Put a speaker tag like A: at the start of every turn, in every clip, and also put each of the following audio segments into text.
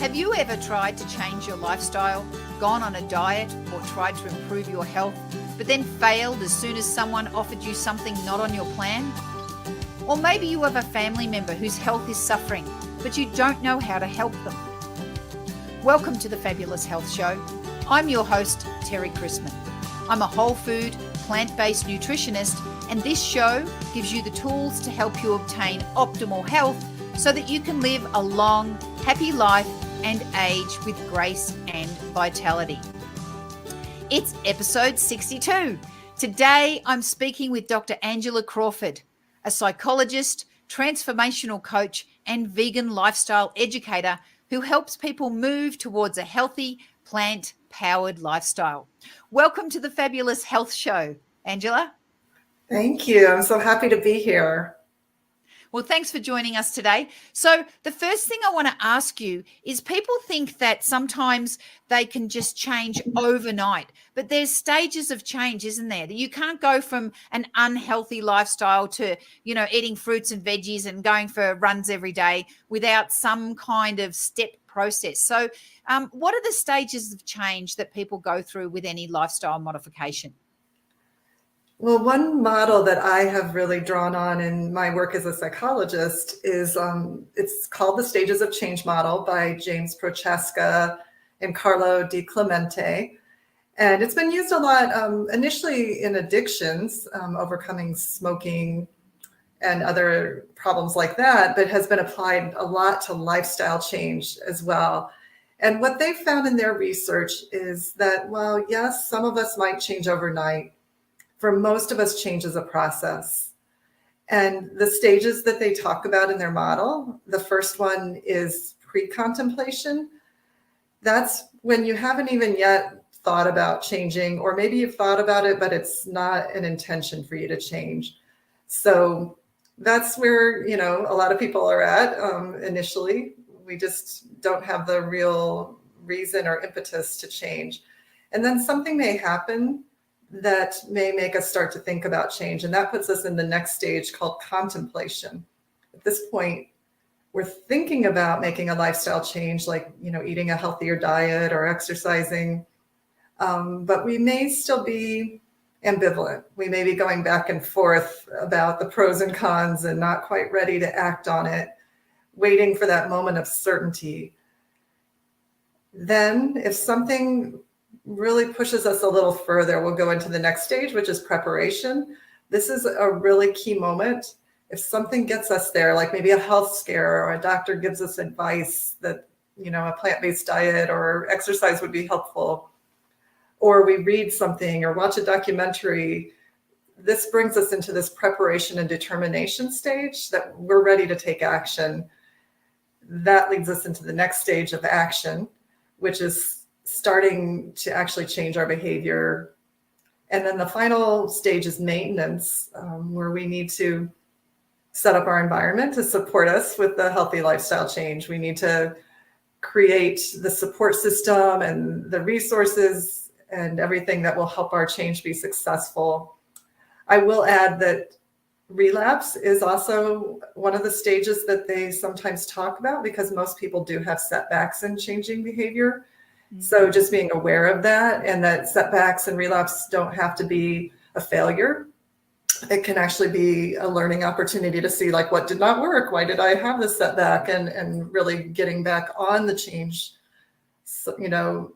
A: Have you ever tried to change your lifestyle, gone on a diet, or tried to improve your health, but then failed as soon as someone offered you something not on your plan? Or maybe you have a family member whose health is suffering, but you don't know how to help them. Welcome to the Fabulous Health Show. I'm your host, Terri Chrisman. I'm a whole food, plant-based nutritionist, and this show gives you the tools to help you obtain optimal health so that you can live a long, happy life and age with grace and vitality. It's episode 62. Today, I'm speaking with Dr. Angela Crawford, a psychologist, transformational coach, and vegan lifestyle educator who helps people move towards a healthy, plant-powered lifestyle. Welcome to the Fabulous Health Show, Angela.
B: Thank you. I'm so happy to be here.
A: Well, thanks for joining us today. So the first thing I want to ask you is people think that sometimes they can just change overnight, but there's stages of change, isn't there? That you can't go from an unhealthy lifestyle to, eating fruits and veggies and going for runs every day without some kind of step process. So what are the stages of change that people go through with any lifestyle modification?
B: Well, one model that I have really drawn on in my work as a psychologist is it's called the Stages of Change model by James Prochaska and Carlo Di Clemente. And it's been used a lot initially in addictions, overcoming smoking and other problems like that, but has been applied a lot to lifestyle change as well. And what they found in their research is that, well, yes, some of us might change overnight. For most of us, change is a process. And the stages that they talk about in their model, the first one is pre-contemplation. That's when you haven't even yet thought about changing, or maybe you've thought about it, but it's not an intention for you to change. So that's where, a lot of people are at initially. We just don't have the real reason or impetus to change. And then something may happen that may make us start to think about change. And that puts us in the next stage called contemplation. At this point, we're thinking about making a lifestyle change, like, eating a healthier diet or exercising. But we may still be ambivalent. We may be going back and forth about the pros and cons and not quite ready to act on it, waiting for that moment of certainty. Then if something really pushes us a little further, we'll go into the next stage, which is preparation. This is a really key moment. If something gets us there, like maybe a health scare or a doctor gives us advice that, a plant-based diet or exercise would be helpful, or we read something or watch a documentary, this brings us into this preparation and determination stage that we're ready to take action. That leads us into the next stage of action, which is starting to actually change our behavior. And then the final stage is maintenance, where we need to set up our environment to support us with the healthy lifestyle change. We need to create the support system and the resources and everything that will help our change be successful. I will add that relapse is also one of the stages that they sometimes talk about, because most people do have setbacks in changing behavior. So just being aware of that, and that setbacks and relapse don't have to be a failure. It can actually be a learning opportunity to see, like, what did not work? Why did I have this setback? And really getting back on the change, on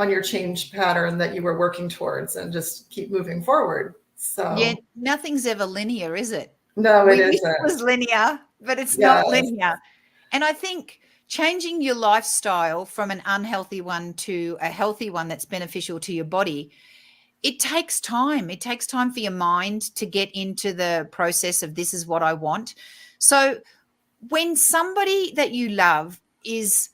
B: your change pattern that you were working towards, and just keep moving forward. So
A: yeah, nothing's ever linear, is it?
B: No, it
A: isn't.
B: isn't.
A: It was linear, but it's not linear. And I think changing your lifestyle from an unhealthy one to a healthy one that's beneficial to your body, it takes time. It takes time for your mind to get into the process of, this is what I want. So when somebody that you love is,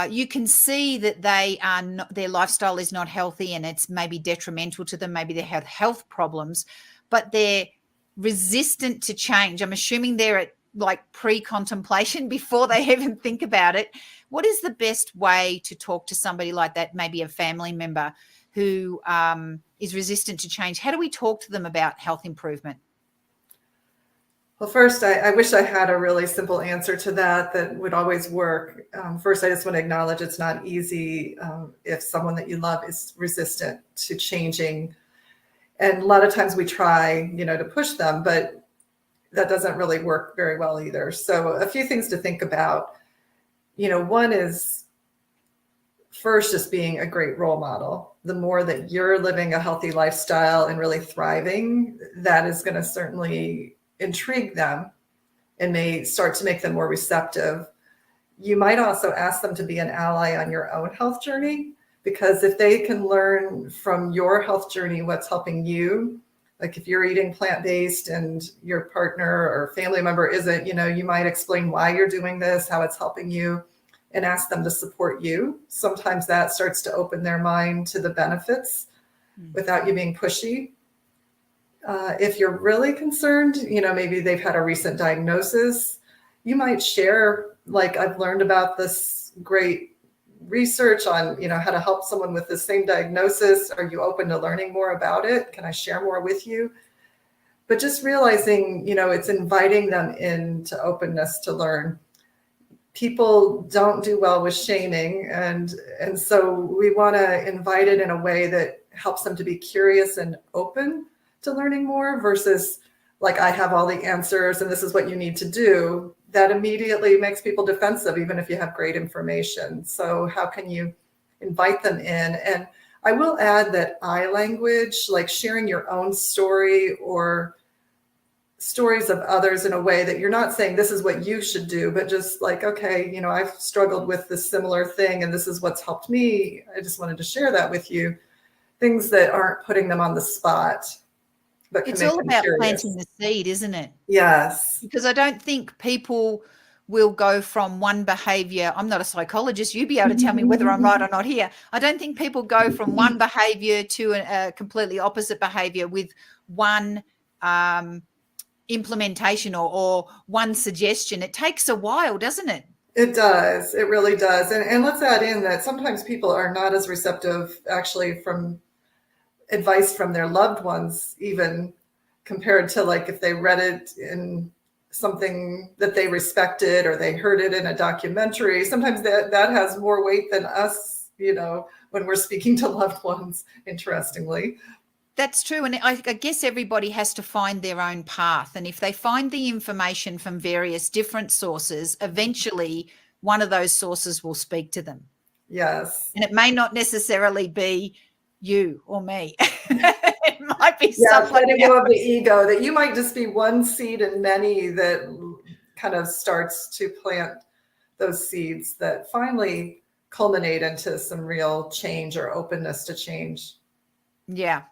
A: you can see that their lifestyle is not healthy and it's maybe detrimental to them. Maybe they have health problems, but they're resistant to change. I'm assuming they're at like pre-contemplation before they even think about it. What is the best way to talk to somebody like that, maybe a family member who is resistant to change? How do we talk to them about health improvement?
B: Well, first, I wish I had a really simple answer to that would always work. First, I just want to acknowledge it's not easy if someone that you love is resistant to changing. And a lot of times we try, to push them, but that doesn't really work very well either. So a few things to think about. One is first just being a great role model. The more that you're living a healthy lifestyle and really thriving, that is going to certainly intrigue them and may start to make them more receptive. You might also ask them to be an ally on your own health journey, because if they can learn from your health journey what's helping you, like if you're eating plant-based and your partner or family member isn't, you might explain why you're doing this, how it's helping you, and ask them to support you. Sometimes that starts to open their mind to the benefits without you being pushy. If you're really concerned, maybe they've had a recent diagnosis, you might share, like, I've learned about this great research on, how to help someone with the same diagnosis. Are you open to learning more about it? Can I share more with you? But just realizing, it's inviting them into openness to learn. People don't do well with shaming. And so we want to invite it in a way that helps them to be curious and open to learning more versus like, I have all the answers and this is what you need to do. That immediately makes people defensive, even if you have great information. So how can you invite them in? And I will add that I language, like sharing your own story or stories of others in a way that you're not saying this is what you should do, but just like, okay, I've struggled with this similar thing and this is what's helped me. I just wanted to share that with you. Things that aren't putting them on the spot, but can
A: It's
B: make
A: all
B: them
A: about
B: curious.
A: planting the seed, isn't it?
B: Yes.
A: Because I don't think people will go from one behavior. I'm not a psychologist. You'd be able to tell me whether I'm right or not here. I don't think people go from one behavior to a completely opposite behavior with one implementation or one suggestion. It takes a while, doesn't it?
B: It does. It really does. And let's add in that sometimes people are not as receptive actually from advice from their loved ones, even compared to like if they read it in something that they respected or they heard it in a documentary. Sometimes that has more weight than us, when we're speaking to loved ones, interestingly.
A: That's true. And I guess everybody has to find their own path. And if they find the information from various different sources, eventually one of those sources will speak to them.
B: Yes.
A: And it may not necessarily be you or me. It might be somebody
B: letting
A: else.
B: go of the ego, that you might just be one seed in many that kind of starts to plant those seeds that finally culminate into some real change or openness to change.
A: Yeah.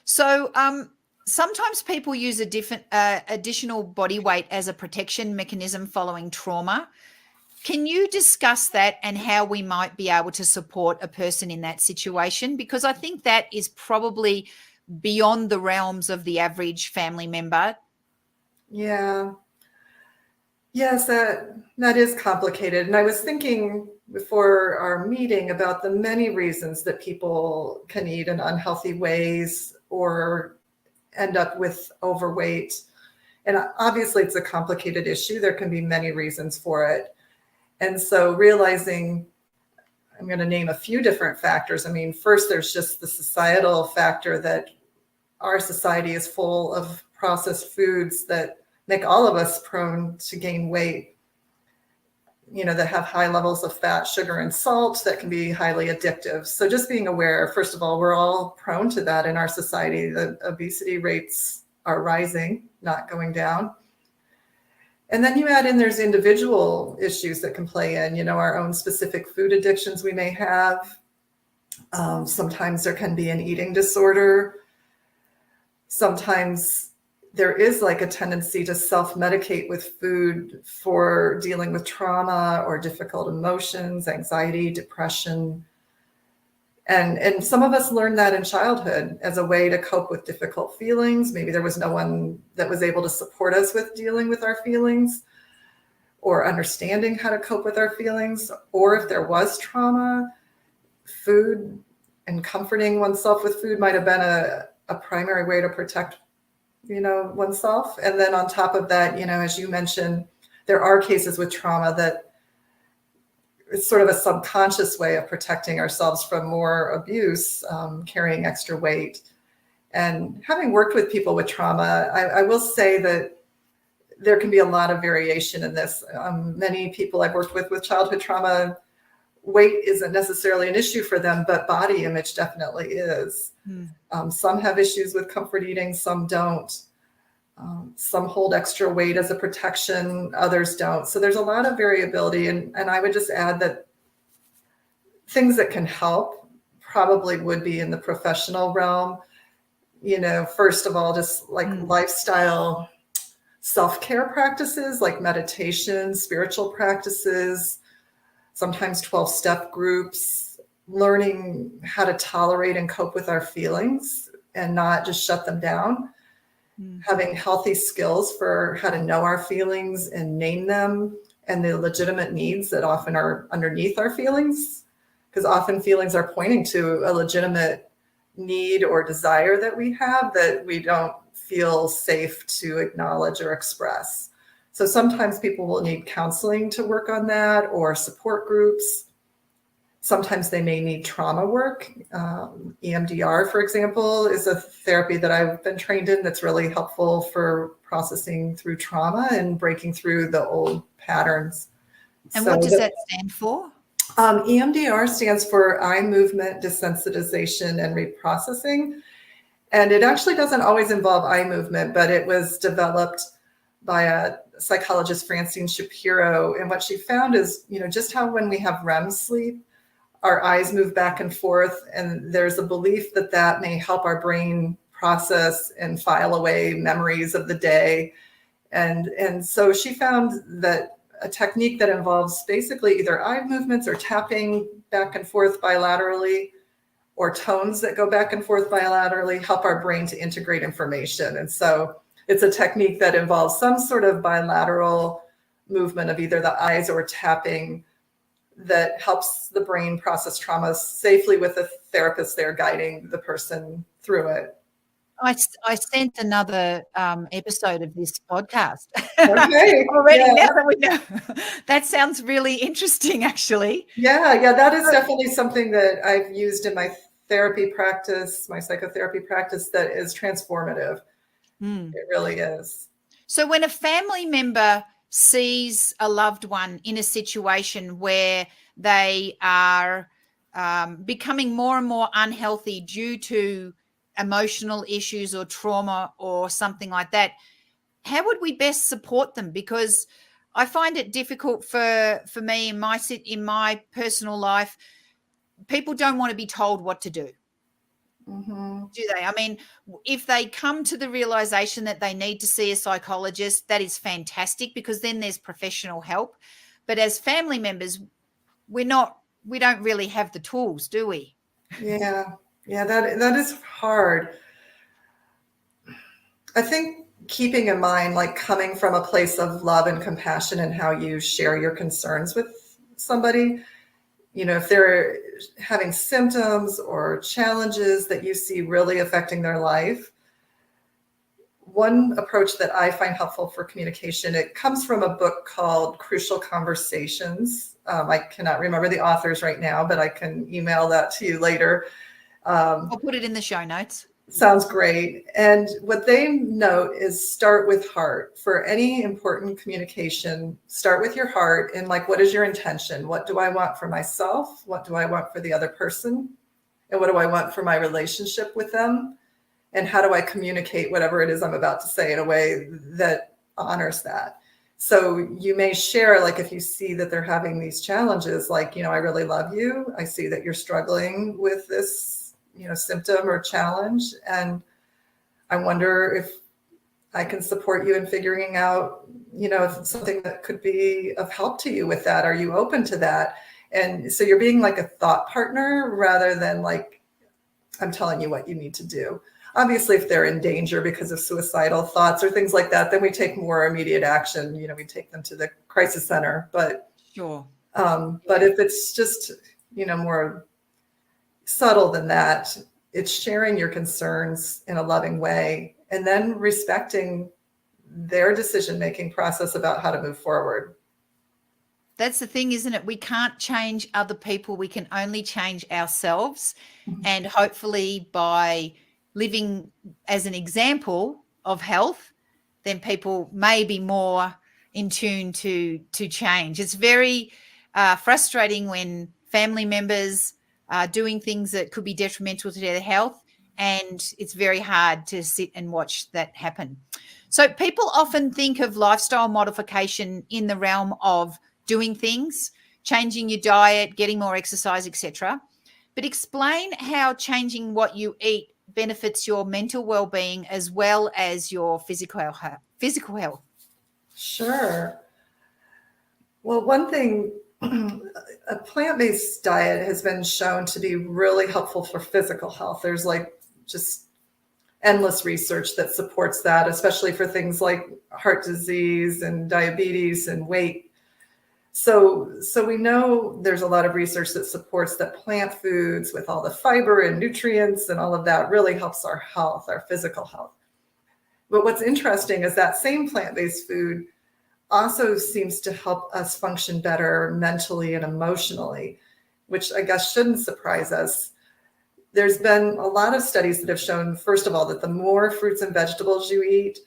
A: So sometimes people use a different additional body weight as a protection mechanism following trauma. Can you discuss that and how we might be able to support a person in that situation? Because I think that is probably beyond the realms of the average family member.
B: Yeah. Yes, that is complicated. And I was thinking before our meeting about the many reasons that people can eat in unhealthy ways or end up with overweight. And obviously it's a complicated issue. There can be many reasons for it. And so realizing, I'm going to name a few different factors. I mean, first, there's just the societal factor that our society is full of processed foods that make all of us prone to gain weight, that have high levels of fat, sugar, and salt that can be highly addictive. So just being aware, first of all, we're all prone to that in our society. The obesity rates are rising, not going down. And then you add in, there's individual issues that can play in, our own specific food addictions we may have. Sometimes there can be an eating disorder. Sometimes there is like a tendency to self-medicate with food for dealing with trauma or difficult emotions, anxiety, depression. And some of us learned that in childhood as a way to cope with difficult feelings. Maybe there was no one that was able to support us with dealing with our feelings or understanding how to cope with our feelings. Or if there was trauma, food and comforting oneself with food might have been a primary way to protect oneself. And then on top of that, as you mentioned, there are cases with trauma that it's sort of a subconscious way of protecting ourselves from more abuse, carrying extra weight. And having worked with people with trauma, I will say that there can be a lot of variation in this. Many people I've worked with childhood trauma, weight isn't necessarily an issue for them, but body image definitely is. Some have issues with comfort eating, some don't. Some hold extra weight as a protection, others don't. So there's a lot of variability. And I would just add that things that can help probably would be in the professional realm. First of all, just like lifestyle self-care practices like meditation, spiritual practices, sometimes 12-step groups, learning how to tolerate and cope with our feelings and not just shut them down. Having healthy skills for how to know our feelings and name them and the legitimate needs that often are underneath our feelings, because often feelings are pointing to a legitimate need or desire that we have that we don't feel safe to acknowledge or express. So sometimes people will need counseling to work on that, or support groups. Sometimes they may need trauma work. EMDR, for example, is a therapy that I've been trained in that's really helpful for processing through trauma and breaking through the old patterns.
A: And what does that stand for?
B: EMDR stands for eye movement desensitization and reprocessing. And it actually doesn't always involve eye movement, but it was developed by a psychologist, Francine Shapiro. And what she found is, just how when we have REM sleep, our eyes move back and forth. And there's a belief that that may help our brain process and file away memories of the day. And so she found that a technique that involves basically either eye movements or tapping back and forth bilaterally, or tones that go back and forth bilaterally, help our brain to integrate information. And so it's a technique that involves some sort of bilateral movement of either the eyes or tapping that helps the brain process trauma safely with a therapist there guiding the person through it.
A: I sent another episode of this podcast
B: Okay.
A: already. Yeah. Now that we know, that sounds really interesting, actually.
B: Yeah, that is definitely something that I've used in my therapy practice, my psychotherapy practice, that is transformative. It really is.
A: So when a family member sees a loved one in a situation where they are becoming more and more unhealthy due to emotional issues or trauma or something like that, how would we best support them? Because I find it difficult for me in my personal life. People don't want to be told what to do. Do they? I mean, if they come to the realization that they need to see a psychologist, that is fantastic, because then there's professional help. But as family members, we don't really have the tools, do we?
B: Yeah, that is hard. I think keeping in mind, like, coming from a place of love and compassion and how you share your concerns with somebody, if they're having symptoms or challenges that you see really affecting their life, one approach that I find helpful for communication, it comes from a book called Crucial Conversations. I cannot remember the authors right now, but I can email that to you later.
A: I'll put it in the show notes.
B: Sounds great. And what they note is start with heart. For any important communication, start with your heart and, like, what is your intention? What do I want for myself? What do I want for the other person? And what do I want for my relationship with them? And how do I communicate whatever it is I'm about to say in a way that honors that? So you may share, like, if you see that they're having these challenges, like, I really love you. I see that you're struggling with this symptom or challenge. And I wonder if I can support you in figuring out, if it's something that could be of help to you with that. Are you open to that? And so you're being like a thought partner rather than like, I'm telling you what you need to do. Obviously, if they're in danger because of suicidal thoughts or things like that, then we take more immediate action. We take them to the crisis center. But
A: sure.
B: But if it's just, more subtle than that, it's sharing your concerns in a loving way and then respecting their decision-making process about how to move forward.
A: That's the thing, isn't it? We can't change other people. We can only change ourselves. And hopefully by living as an example of health, then people may be more in tune to change. It's very frustrating when family members are doing things that could be detrimental to their health, and it's very hard to sit and watch that happen. So people often think of lifestyle modification in the realm of doing things, changing your diet, getting more exercise, etc. But explain how changing what you eat benefits your mental well-being as well as your physical health.
B: Sure. Well, one thing, a plant-based diet has been shown to be really helpful for physical health. There's like just endless research that supports that, especially for things like heart disease and diabetes and weight. So we know there's a lot of research that supports that plant foods with all the fiber and nutrients and all of that really helps our health, our physical health. But what's interesting is that same plant-based food also seems to help us function better mentally and emotionally, which I guess shouldn't surprise us. There's been a lot of studies that have shown, first of all, that the more fruits and vegetables you eat,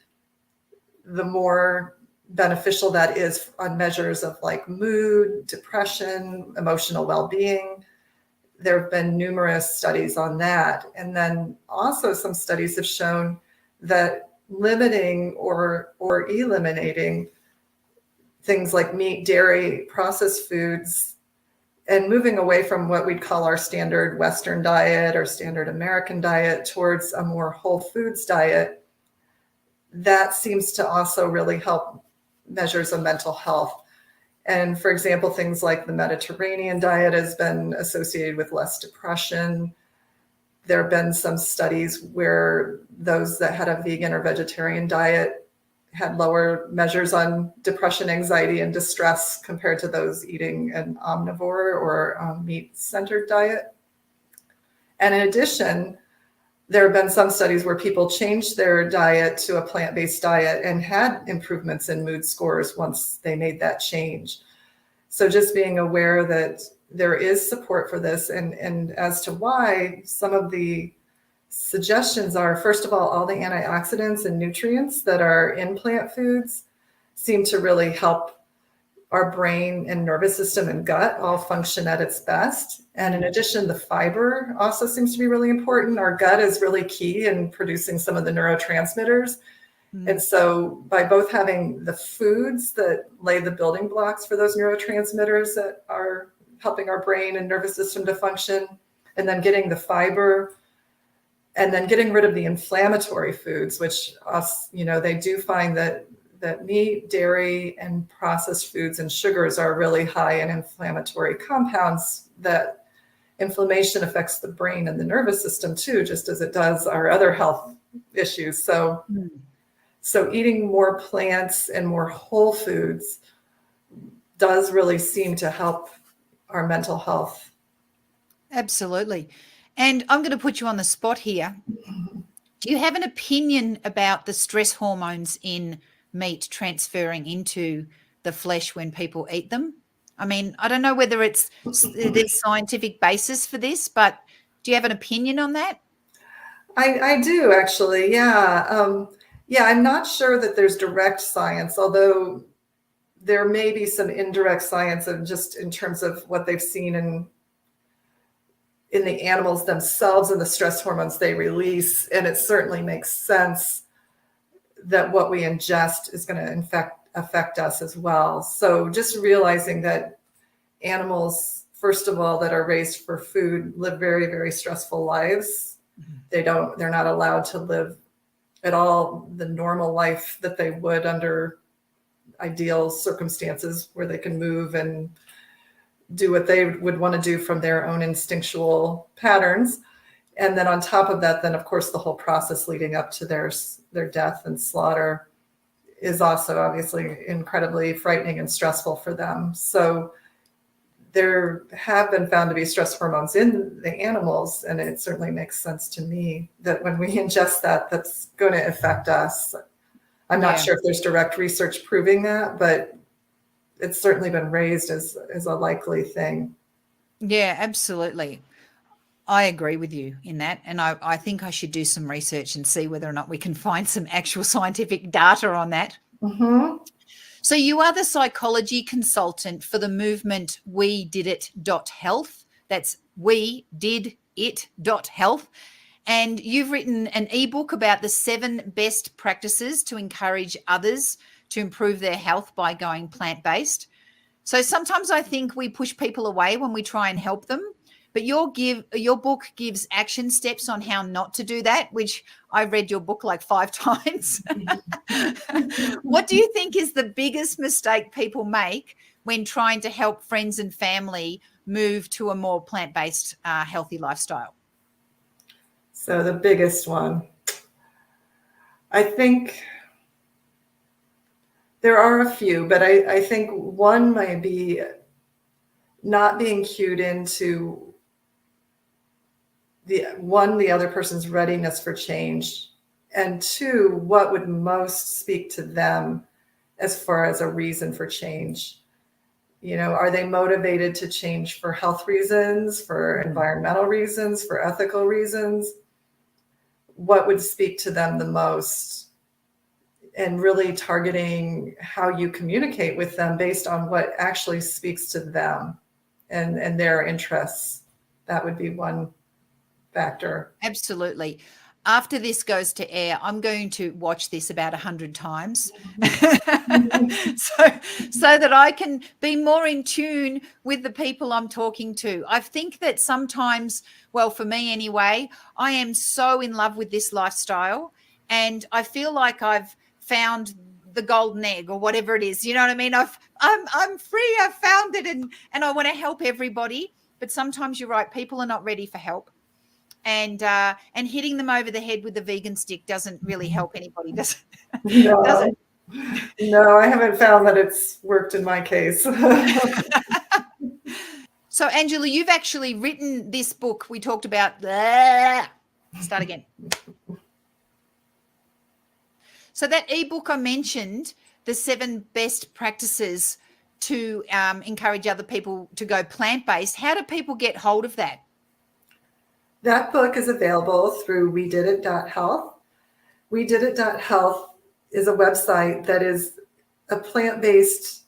B: the more beneficial that is on measures of like mood, depression, emotional well-being. There have been numerous studies on that. And then also some studies have shown that limiting or eliminating things like meat, dairy, processed foods, and moving away from what we'd call our standard Western diet or standard American diet towards a more whole foods diet, that seems to also really help measures of mental health. And for example, things like the Mediterranean diet has been associated with less depression. There have been some studies where those that had a vegan or vegetarian diet had lower measures on depression, anxiety, and distress compared to those eating an omnivore or meat-centered diet. And in addition, there have been some studies where people changed their diet to a plant-based diet and had improvements in mood scores once they made that change. So just being aware that there is support for this, and as to why, some of the suggestions are, first of all the antioxidants and nutrients that are in plant foods seem to really help our brain and nervous system and gut all function at its best. And in addition, the fiber also seems to be really important. Our gut is really key in producing some of the neurotransmitters. And so by both having the foods that lay the building blocks for those neurotransmitters that are helping our brain and nervous system to function, and then getting the fiber, and then getting rid of the inflammatory foods, which they do find that meat, dairy, and processed foods and sugars are really high in inflammatory compounds. That inflammation affects the brain and the nervous system too, just as it does our other health issues. So eating more plants and more whole foods does really seem to help our mental health.
A: Absolutely. And I'm going to put you on the spot here. Do you have an opinion about the stress hormones in meat transferring into the flesh when people eat them? I mean, I don't know whether there's scientific basis for this, but do you have an opinion on that?
B: I do actually. Yeah. I'm not sure that there's direct science, although there may be some indirect science of just in terms of what they've seen in the animals themselves and the stress hormones they release. And it certainly makes sense that what we ingest is going to affect us as well. So just realizing that animals, first of all, that are raised for food live very, very stressful lives. They're not allowed to live at all the normal life that they would under ideal circumstances where they can move and do what they would want to do from their own instinctual patterns. And then on top of that, then of course, the whole process leading up to their death and slaughter is also obviously incredibly frightening and stressful for them. So there have been found to be stress hormones in the animals, and it certainly makes sense to me that when we ingest that, that's going to affect us. I'm not sure if there's direct research proving that, but it's certainly been raised as a likely thing.
A: Yeah, absolutely. I agree with you in that. And I think I should do some research and see whether or not we can find some actual scientific data on that.
B: Mm-hmm.
A: So you are the psychology consultant for the movement We Did It Health. That's We Did It Health. And you've written an ebook about the 7 best practices to encourage others to improve their health by going plant-based. So sometimes I think we push people away when we try and help them, but your book gives action steps on how not to do that, which I read your book like 5 times. What do you think is the biggest mistake people make when trying to help friends and family move to a more plant-based, healthy lifestyle?
B: So the biggest one, I think there are a few, but I think one might be not being cued into the other person's readiness for change, and 2, what would most speak to them as far as a reason for change. Are they motivated to change for health reasons, for environmental reasons, for ethical reasons? What would speak to them the most? And really targeting how you communicate with them based on what actually speaks to them and their interests. That would be one factor.
A: Absolutely. After this goes to air, I'm going to watch this about 100 times so that I can be more in tune with the people I'm talking to. I think that sometimes, well, for me anyway, I am so in love with this lifestyle, and I feel like I've found the golden egg or whatever it is. You know what I mean? I'm free. I've found it, and I want to help everybody. But sometimes you're right. People are not ready for help. And hitting them over the head with the vegan stick doesn't really help anybody, does it?
B: No,
A: Does it?
B: no, I haven't found that it's worked in my case.
A: So, Angela, you've actually written this book. We talked about start again. So that ebook I mentioned, the 7 best practices to encourage other people to go plant-based. How do people get hold of that?
B: That book is available through wedidit.health. Wedidit.health is a website that is a plant-based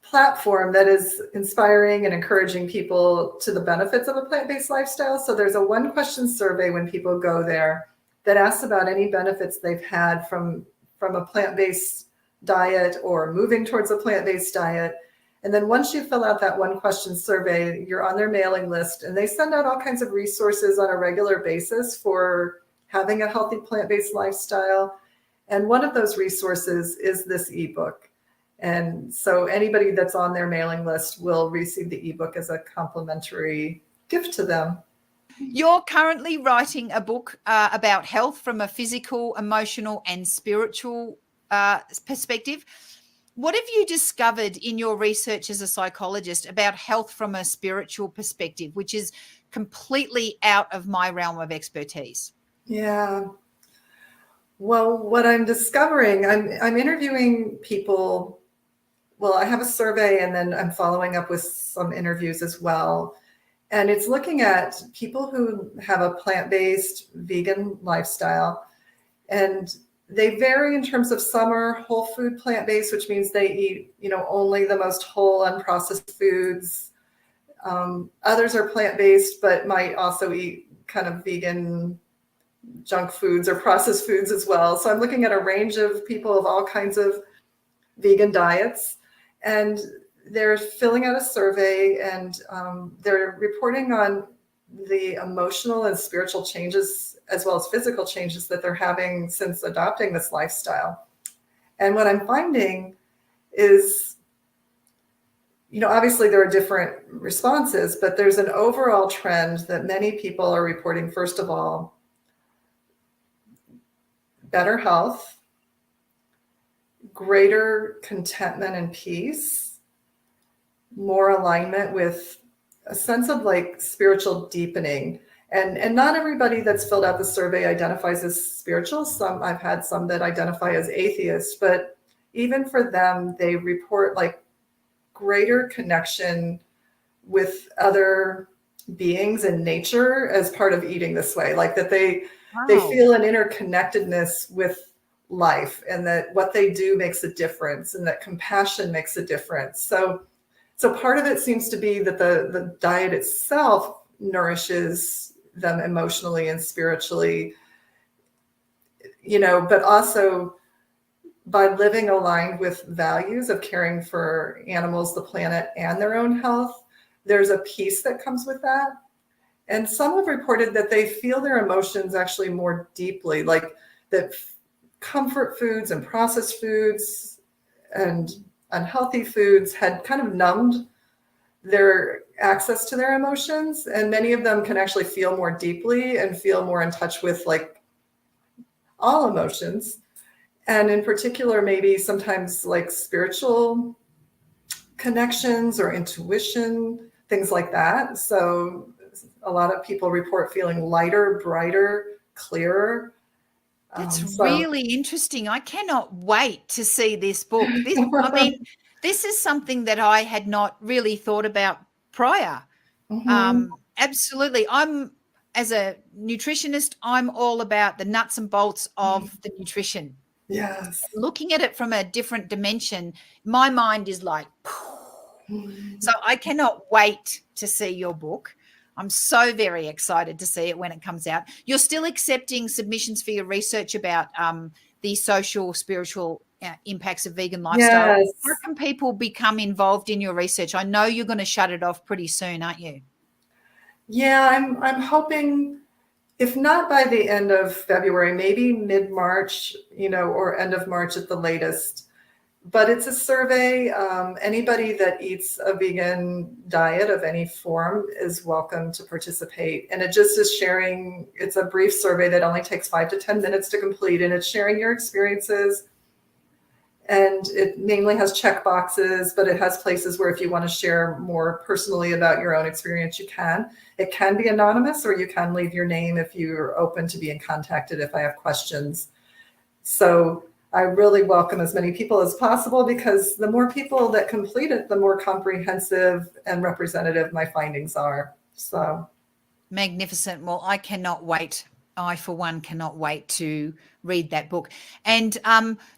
B: platform that is inspiring and encouraging people to the benefits of a plant-based lifestyle. So there's a 1-question survey when people go there that asks about any benefits they've had from a plant-based diet or moving towards a plant-based diet. And then once you fill out that 1-question survey, you're on their mailing list, and they send out all kinds of resources on a regular basis for having a healthy plant-based lifestyle. And one of those resources is this ebook. And so anybody that's on their mailing list will receive the ebook as a complimentary gift to them.
A: You're currently writing a book about health from a physical, emotional, and spiritual perspective. What have you discovered in your research as a psychologist about health from a spiritual perspective, which is completely out of my realm of expertise?
B: Yeah. Well, what I'm discovering, I'm interviewing people. Well, I have a survey, and then I'm following up with some interviews as well. And it's looking at people who have a plant-based vegan lifestyle, and they vary in terms of some are whole food plant-based, which means they eat, only the most whole unprocessed foods. Others are plant-based, but might also eat kind of vegan junk foods or processed foods as well. So I'm looking at a range of people of all kinds of vegan diets, and they're filling out a survey, and they're reporting on the emotional and spiritual changes as well as physical changes that they're having since adopting this lifestyle. And what I'm finding is, obviously there are different responses, but there's an overall trend that many people are reporting, first of all, better health, greater contentment and peace, more alignment with a sense of like spiritual deepening. And not everybody that's filled out the survey identifies as spiritual. I've had some that identify as atheist, but even for them, they report like greater connection with other beings and nature as part of eating this way, like that they
A: Wow.
B: feel an interconnectedness with life, and that what they do makes a difference, and that compassion makes a difference. So part of it seems to be that the diet itself nourishes them emotionally and spiritually, but also by living aligned with values of caring for animals, the planet, and their own health, there's a peace that comes with that. And some have reported that they feel their emotions actually more deeply, like that comfort foods and processed foods and unhealthy foods had kind of numbed their access to their emotions. And many of them can actually feel more deeply and feel more in touch with like all emotions. And in particular, maybe sometimes like spiritual connections or intuition, things like that. So a lot of people report feeling lighter, brighter, clearer.
A: That's
B: So
A: really interesting. I cannot wait to see this book. This is something that I had not really thought about prior.
B: Mhm.
A: Absolutely. As a nutritionist, I'm all about the nuts and bolts of the nutrition.
B: Yes.
A: Looking at it from a different dimension, my mind is like, so I cannot wait to see your book. I'm so very excited to see it when it comes out. You're still accepting submissions for your research about the social, spiritual impacts of vegan lifestyle. How
B: Yes.
A: can people become involved in your research? I know you're going to shut it off pretty soon, aren't you?
B: Yeah, I'm hoping, if not by the end of February, maybe mid-March, or end of March at the latest. But it's a survey. Anybody that eats a vegan diet of any form is welcome to participate. And it just is sharing, it's a brief survey that only takes 5 to 10 minutes to complete. And it's sharing your experiences. And it mainly has check boxes, but it has places where if you want to share more personally about your own experience, you can. It can be anonymous, or you can leave your name if you're open to being contacted if I have questions. So I really welcome as many people as possible, because the more people that complete it, the more comprehensive and representative my findings are. So
A: Magnificent. Well, I cannot wait. I, for one, cannot wait to read that book. And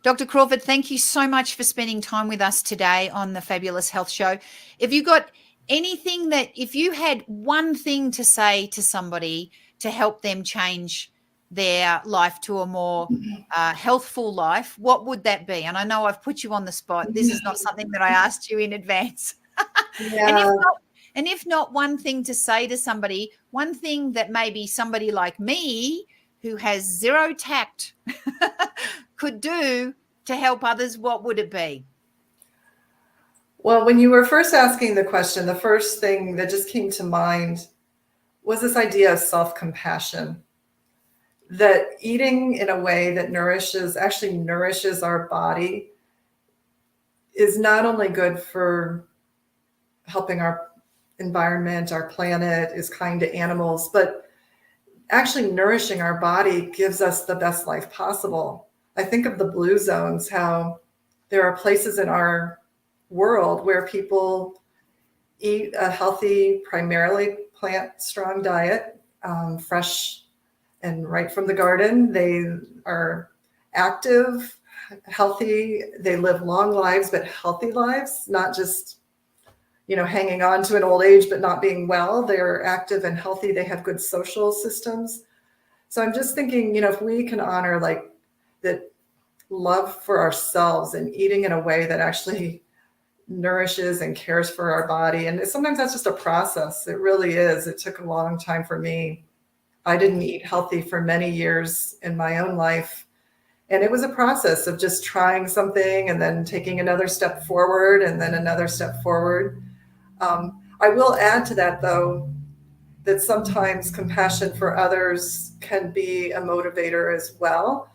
A: Dr. Crawford, thank you so much for spending time with us today on the Fabulous Health Show. If you got anything if you had one thing to say to somebody to help them change their life to a more healthful life, what would that be? And I know I've put you on the spot. This is not something that I asked you in advance. And
B: yeah.
A: if not one thing to say to somebody, one thing that maybe somebody like me who has zero tact could do to help others, what would it be?
B: Well, when you were first asking the question, the first thing that just came to mind was this idea of self-compassion, that eating in a way that actually nourishes our body is not only good for helping our environment, our planet, is kind to animals, but actually nourishing our body gives us the best life possible. I think of the blue zones, how there are places in our world where people eat a healthy, primarily plant strong diet, fresh and right from the garden. They are active, healthy. They live long lives, but healthy lives, not just, hanging on to an old age, but not being well. They're active and healthy. They have good social systems. So I'm just thinking, if we can honor like that love for ourselves and eating in a way that actually nourishes and cares for our body. And sometimes that's just a process. It really is. It took a long time for me. I didn't eat healthy for many years in my own life. And it was a process of just trying something and then taking another step forward and then another step forward. I will add to that, though, that sometimes compassion for others can be a motivator as well,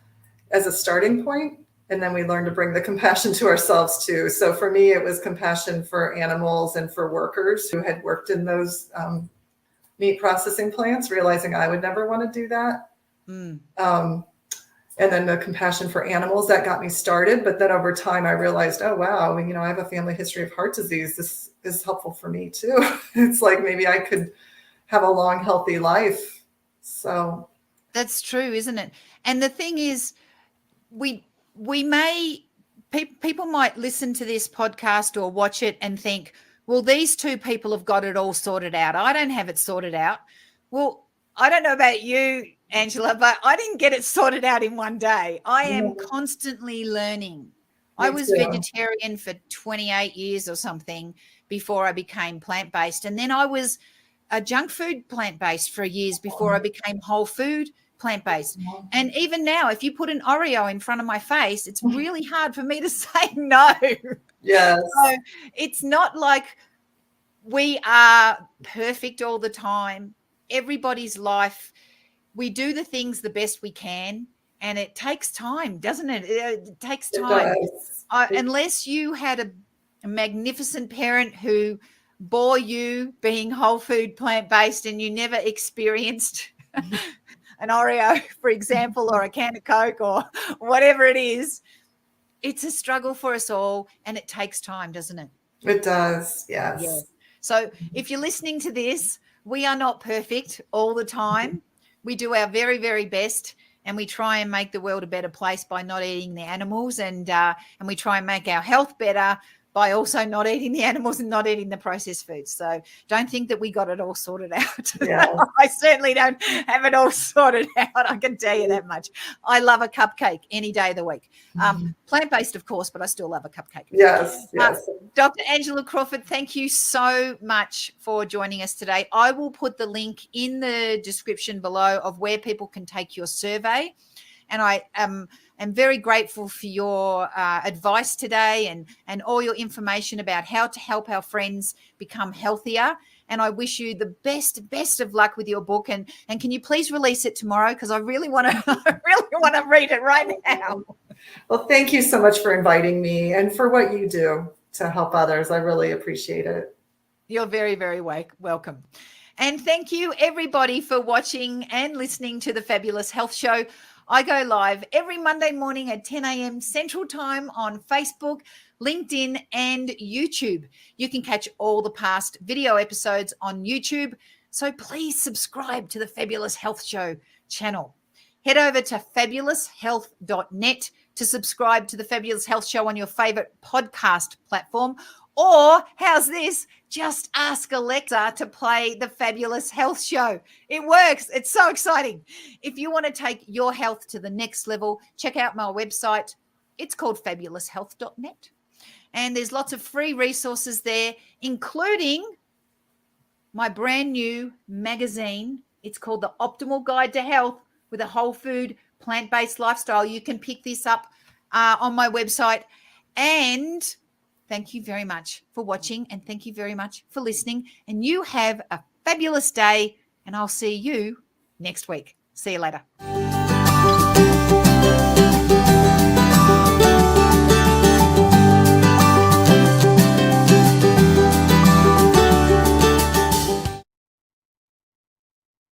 B: as a starting point. And then we learn to bring the compassion to ourselves too. So for me, it was compassion for animals and for workers who had worked in those meat processing plants, realizing I would never want to do that. And then the compassion for animals that got me started. But then over time, I realized, oh, wow, I have a family history of heart disease. This is helpful for me too. It's like maybe I could have a long, healthy life. So
A: that's true, isn't it? And the thing is, people might listen to this podcast or watch it and think, well, these two people have got it all sorted out. I don't have it sorted out. Well, I don't know about you, Angela, but I didn't get it sorted out in one day. I am constantly learning. I was vegetarian for 28 years or something before I became plant-based. And then I was a junk food plant-based for years before I became whole food plant-based. And even now, if you put an Oreo in front of my face, it's really hard for me to say no.
B: Yes.
A: So it's not like we are perfect all the time. Everybody's life, we do the things the best we can, and it takes time, doesn't it? It takes time. Unless you had a magnificent parent who bore you being whole food plant-based and you never experienced an Oreo, for example, or a can of Coke or whatever it is, it's a struggle for us all, and it takes time, doesn't it?
B: It does, yes.
A: Yeah. So if you're listening to this, we are not perfect all the time. We do our very, very best, and we try and make the world a better place by not eating the animals, and we try and make our health better by also not eating the animals and not eating the processed foods. So don't think that we got it all sorted out.
B: Yeah.
A: I certainly don't have it all sorted out. I can tell you that much. I love a cupcake any day of the week. Plant-based, of course, but I still love a cupcake.
B: Yes, yes.
A: Dr. Angela Crawford, thank you so much for joining us today. I will put the link in the description below of where people can take your survey. And I am very grateful for your advice today and all your information about how to help our friends become healthier. And I wish you the best of luck with your book. And can you please release it tomorrow? Because I really want to read it right now.
B: Well, thank you so much for inviting me and for what you do to help others. I really appreciate it.
A: You're very, very welcome. And thank you, everybody, for watching and listening to the Fabulous Health Show. I go live every Monday morning at 10 a.m. Central Time on Facebook, LinkedIn, and YouTube. You can catch all the past video episodes on YouTube. So please subscribe to the Fabulous Health Show channel. Head over to fabuloushealth.net to subscribe to the Fabulous Health Show on your favorite podcast platform. Or how's this? Just ask Alexa to play the Fabulous Health Show. It works. It's so exciting. If you want to take your health to the next level, check out my website. It's called fabuloushealth.net. And there's lots of free resources there, including my brand new magazine. It's called The Optimal Guide to Health with a whole food, plant-based lifestyle. You can pick this up on my website. And thank you very much for watching, and thank you very much for listening. And you have a fabulous day, and I'll see you next week. See you later.